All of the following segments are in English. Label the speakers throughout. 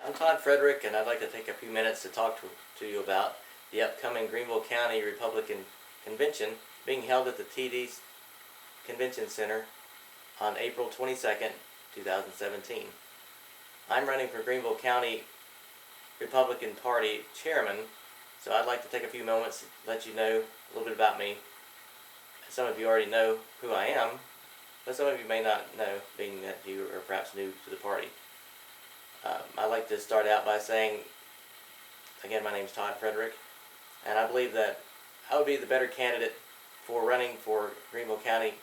Speaker 1: I'm Todd Frederick, and I'd like to take a few minutes to talk to you about the upcoming Greenville County Republican Convention being held at the TD's Convention Center on April 22nd, 2017. I'm running for Greenville County Republican Party Chairman, so I'd like to take a few moments to let you know a little bit about me. Some of you already know who I am, but some of you may not know, being that you are perhaps new to the party. I'd like to start out by saying, again, my name is Todd Frederick, and I believe that I would be the better candidate for running for Greenville County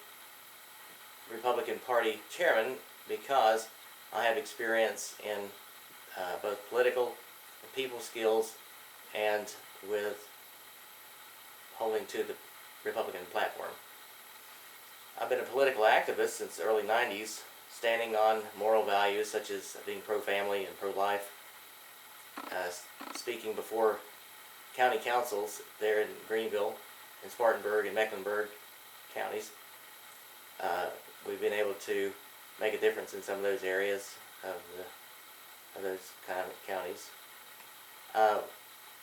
Speaker 1: Republican Party Chairman because I have experience in both political and people skills and with holding to the Republican platform. I've been a political activist since the early 90s, standing on moral values such as being pro-family and pro-life, speaking before county councils there in Greenville, in Spartanburg, and Mecklenburg counties. We've been able to make a difference in some of those areas of those kind of counties.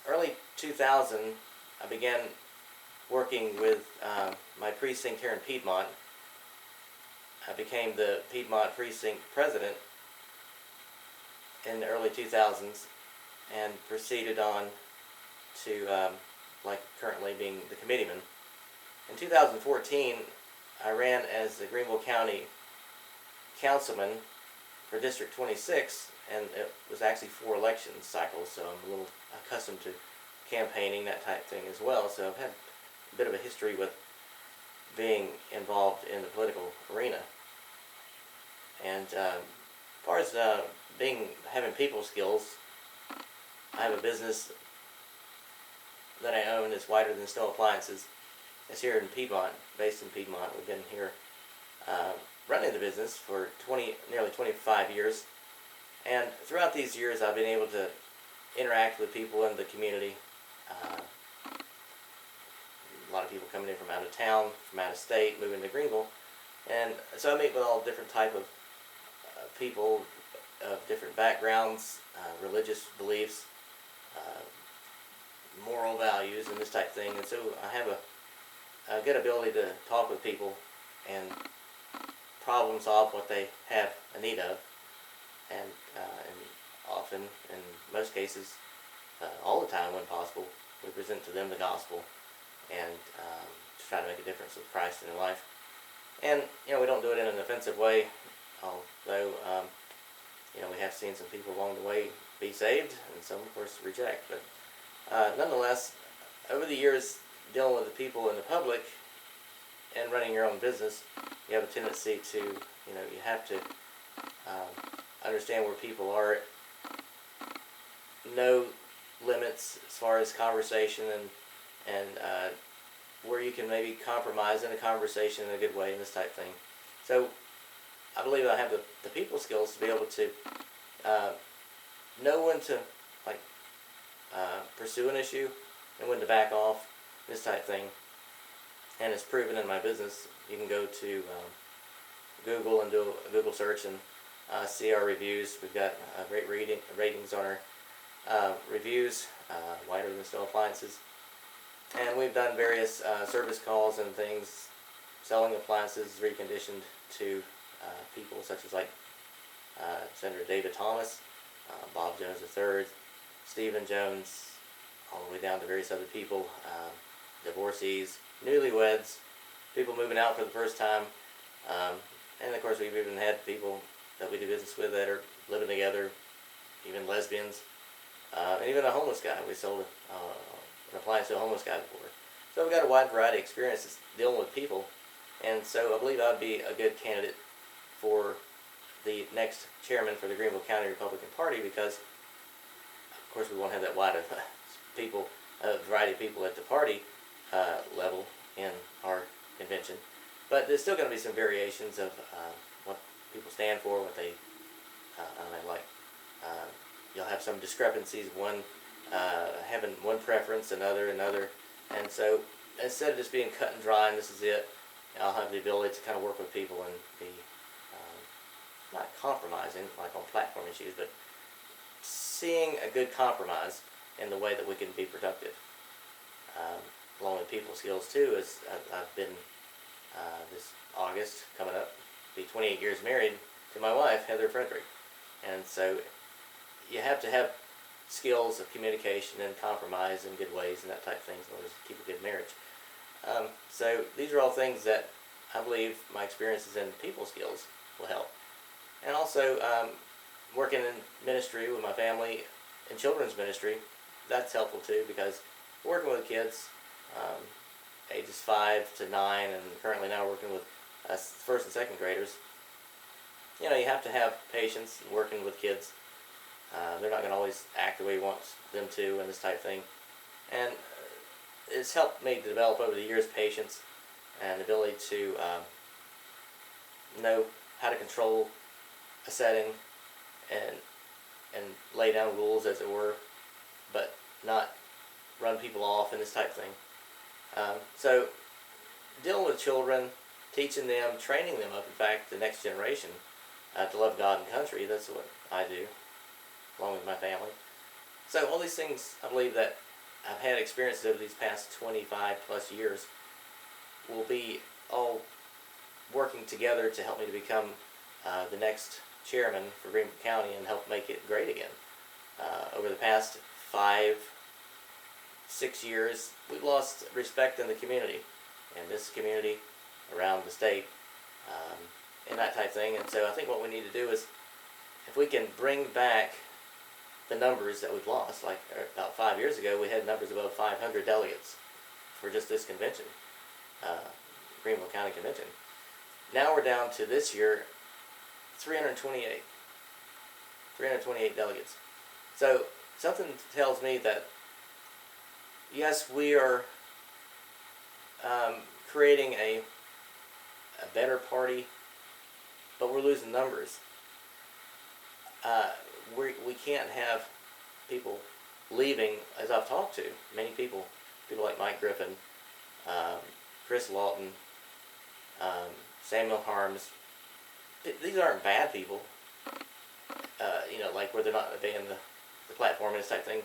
Speaker 1: Early 2000, I began working with my precinct here in Piedmont. I became the Piedmont Precinct President in the early 2000s and proceeded on to like currently being the committeeman. In 2014, I ran as the Greenville County Councilman for District 26, and it was actually 4 election cycles, so I'm a little accustomed to campaigning, that type of thing as well. So I've had a bit of a history with being involved in the political arena. And as far as having people skills, I have a business that I own that's Wider Than Snow Appliances. It's here in Piedmont, based in Piedmont. We've been here running the business for nearly 25 years. And throughout these years, I've been able to interact with people in the community. A lot of people coming in from out of town, from out of state, moving to Greenville. And so I meet with all different type of people of different backgrounds, religious beliefs, moral values, and this type of thing. And so I have a good ability to talk with people and problem solve what they have a need of. And often, in most cases, all the time when possible, we present to them the gospel and to try to make a difference with Christ in their life. And, we don't do it in an offensive way, although, we have seen some people along the way be saved and some, of course, reject. But nonetheless, over the years, dealing with the people in the public and running your own business, you have a tendency to, you have to understand where people are, know limits as far as conversation and where you can maybe compromise in a conversation in a good way and this type of thing. So I believe I have the people skills to be able to know when to pursue an issue and when to back off, this type of thing. And it's proven in my business. You can go to Google and do a Google search and see our reviews. We've got great ratings on our reviews, Wider Than Snow Appliances. And we've done various service calls and things, selling appliances reconditioned to people such as Senator David Thomas, Bob Jones III, Stephen Jones, all the way down to various other people, divorcees, newlyweds, people moving out for the first time, and of course we've even had people that we do business with that are living together, even lesbians, and even a homeless guy. We sold an appliance to a homeless guy before. So we've got a wide variety of experiences dealing with people, and so I believe I would be a good candidate for the next chairman for the Greenville County Republican Party because, of course, we won't have that wide of people, a variety of people at the party level in our convention, but there's still going to be some variations of what people stand for, what they like. You'll have some discrepancies, one having one preference, another, and so instead of just being cut and dry and this is it, I'll have the ability to kind of work with people and be not compromising like on platform issues, but seeing a good compromise in the way that we can be productive. Along with people skills too, is I've been this August coming up, be 28 years married to my wife, Heather Frederick. And so you have to have skills of communication and compromise in good ways and that type of things in order to keep a good marriage. So these are all things that I believe my experiences in people skills will help. And also working in ministry with my family in children's ministry, that's helpful too, because working with kids ages 5 to 9, and currently now working with first and second graders, you know, you have to have patience working with kids. They're not going to always act the way you want them to and this type of thing. And it's helped me to develop over the years patience and the ability to know how to control a setting and lay down rules, as it were, but not run people off and this type of thing. So dealing with children, teaching them, training them up, in fact, the next generation to love God and country, that's what I do, along with my family. So all these things, I believe that I've had experiences over these past 25 plus years will be all working together to help me to become the next chairman for Greenville County and help make it great again. Over the past 5-6 years, we've lost respect in the community, and this community around the state, and that type of thing. And so I think what we need to do is, if we can bring back the numbers that we've lost, like about 5 years ago, we had numbers above 500 delegates for just this convention, Greenville County Convention. Now we're down to this year 328 delegates. So something tells me that yes, we are creating a better party, but we're losing numbers. We can't have people leaving, as I've talked to many people like Mike Griffin, Chris Lawton, Samuel Harms. These aren't bad people, you know, like where they're not obeying the platform and this type of thing.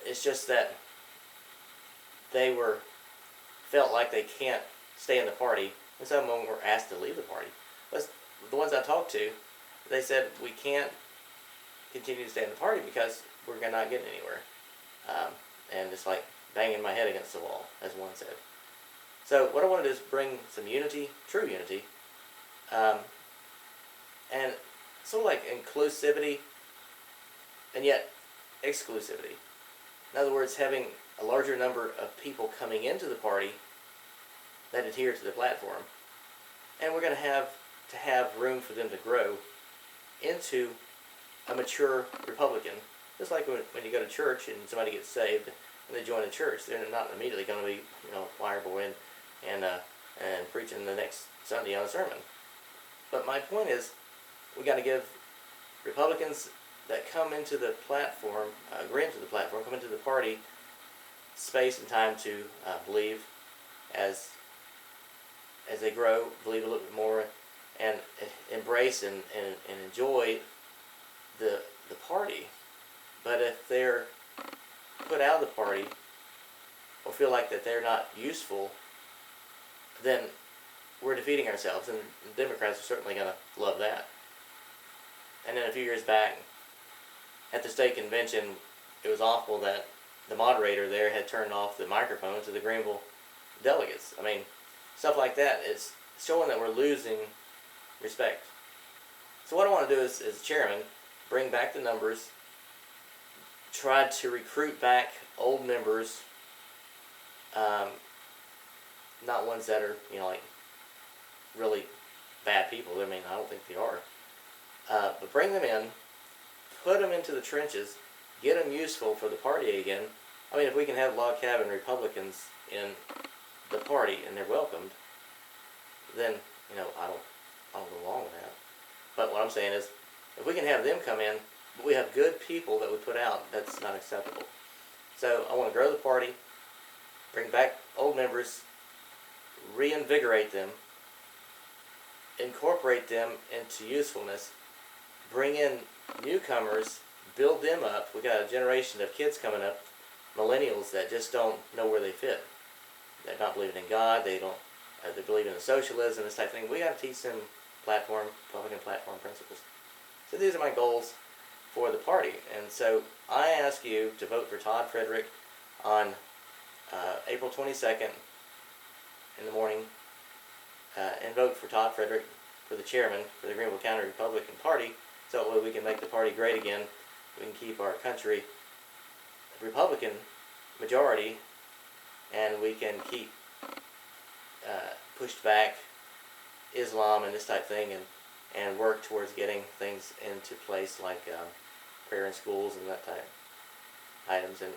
Speaker 1: It's just that they felt like they can't stay in the party, and some of them were asked to leave the party. But the ones I talked to, they said we can't continue to stay in the party because we're not getting anywhere. And it's like banging my head against the wall, as one said. So what I want to do is bring some unity, true unity, and sort of like inclusivity, and yet exclusivity. In other words, having a larger number of people coming into the party that adhere to the platform, and we're going to have room for them to grow into a mature Republican. Just like when you go to church and somebody gets saved and they join the church, they're not immediately going to be, you know, choir boy and preaching the next Sunday on a sermon. But my point is, we got to give Republicans that come into the platform, agree into the platform, come into the party, space and time to believe as they grow, believe a little bit more, and embrace and enjoy the party. But if they're put out of the party or feel like that they're not useful, then we're defeating ourselves, and the Democrats are certainly going to love that. And then a few years back, at the state convention, it was awful that the moderator there had turned off the microphone to the Greenville delegates. I mean, stuff like that is showing that we're losing respect. So what I want to do is, as chairman, bring back the numbers, try to recruit back old members, not ones that are, you know, like really bad people. I mean, I don't think they are. But bring them in, put them into the trenches, get them useful for the party again. I mean, if we can have log cabin Republicans in the party and they're welcomed, then, you know, I don't go along with that. But what I'm saying is, if we can have them come in, but we have good people that we put out, that's not acceptable. So I want to grow the party, bring back old members, reinvigorate them, incorporate them into usefulness, bring in newcomers, build them up. We got a generation of kids coming up, millennials, that just don't know where they fit. They're not believing in God. They don't. They believe in socialism, this type of thing. We got to teach them Republican platform principles. So these are my goals for the party. And so I ask you to vote for Todd Frederick on April 22nd in the morning, and vote for Todd Frederick for the chairman for the Greenville County Republican Party, so that way we can make the party great again. We can keep our country Republican majority, and we can keep pushed back Islam and this type of thing, and work towards getting things into place like prayer in schools and that type items. And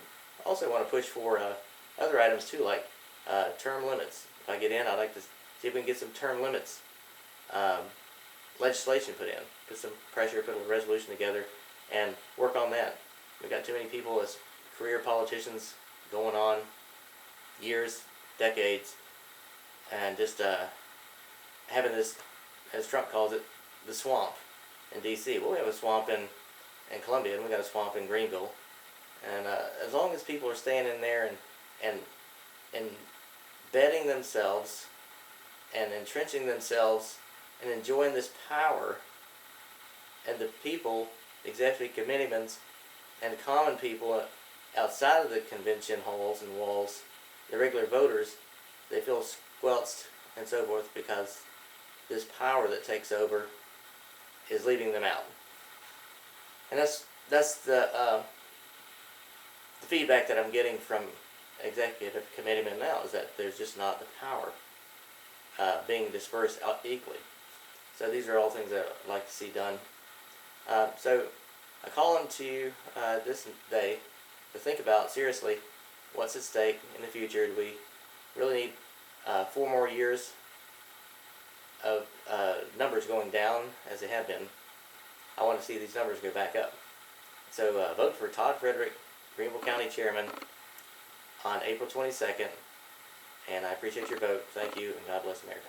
Speaker 1: also want to push for other items too, like term limits. If I get in, I'd like to see if we can get some term limits legislation put in, put some pressure, put a resolution together, and work on that. We've got too many people as career politicians going on years, decades, and just having this, as Trump calls it, the swamp in D.C. Well, we have a swamp in Columbia, and we got a swamp in Greenville. And as long as people are staying in there and embedding themselves and entrenching themselves and enjoying this power, and the people, executive committeemen, and common people outside of the convention halls and walls, the regular voters, they feel squelched and so forth because this power that takes over is leaving them out. And that's the feedback that I'm getting from executive committeemen now, is that there's just not the power being dispersed out equally. So these are all things that I'd like to see done. So I call on to you this day to think about seriously what's at stake in the future. Do we really need 4 more years of numbers going down as they have been? I want to see these numbers go back up. So vote for Todd Frederick, Greenville County Chairman, on April 22nd. And I appreciate your vote. Thank you, and God bless America.